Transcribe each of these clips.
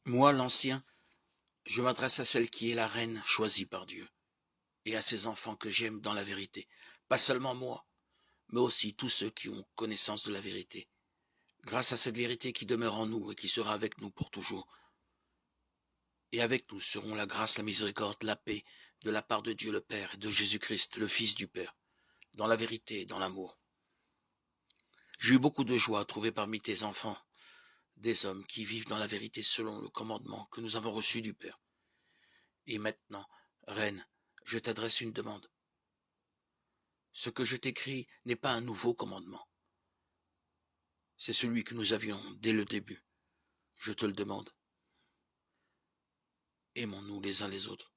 Moi, l'ancien, je m'adresse à celle qui est la reine choisie par Dieu, et à ses enfants que j'aime dans la vérité. Pas seulement moi, mais aussi tous ceux qui ont connaissance de la vérité. Grâce à cette vérité qui demeure en nous et qui sera avec nous pour toujours. Et avec nous seront la grâce, la miséricorde, la paix de la part de Dieu le Père et de Jésus-Christ, le Fils du Père, dans la vérité et dans l'amour. J'ai eu beaucoup de joie à trouver parmi tes enfants des hommes qui vivent dans la vérité selon le commandement que nous avons reçu du Père. Et maintenant, Reine, je t'adresse une demande. Ce que je t'écris n'est pas un nouveau commandement. C'est celui que nous avions dès le début. Je te le demande. Aimons-nous les uns les autres.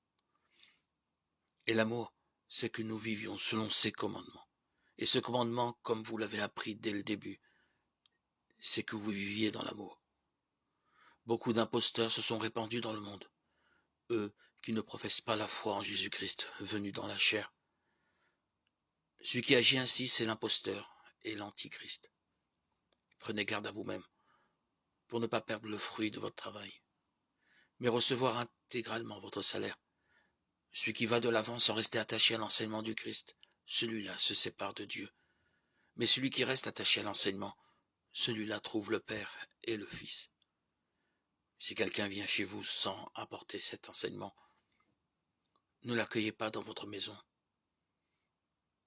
Et l'amour, c'est que nous vivions selon ses commandements. Et ce commandement, comme vous l'avez appris dès le début, c'est que vous viviez dans l'amour. Beaucoup d'imposteurs se sont répandus dans le monde, eux qui ne professent pas la foi en Jésus-Christ venu dans la chair. Celui qui agit ainsi, c'est l'imposteur et l'antichrist. Prenez garde à vous-même pour ne pas perdre le fruit de votre travail, mais recevoir intégralement votre salaire. Celui qui va de l'avant sans rester attaché à l'enseignement du Christ, celui-là se sépare de Dieu. Mais celui qui reste attaché à l'enseignement, celui-là trouve le Père et le Fils. Si quelqu'un vient chez vous sans apporter cet enseignement, ne l'accueillez pas dans votre maison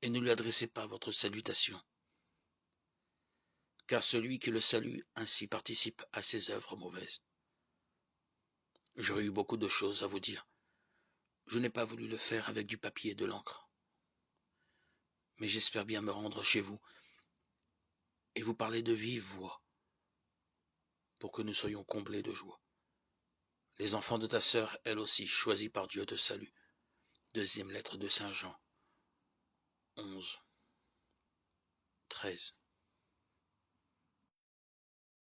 et ne lui adressez pas votre salutation. Car celui qui le salue ainsi participe à ses œuvres mauvaises. J'aurais eu beaucoup de choses à vous dire. Je n'ai pas voulu le faire avec du papier et de l'encre. Mais j'espère bien me rendre chez vous et vous parler de vive voix pour que nous soyons comblés de joie. Les enfants de ta sœur, elle aussi, choisis par Dieu, te saluent. Deuxième lettre de Saint Jean, 11, 13.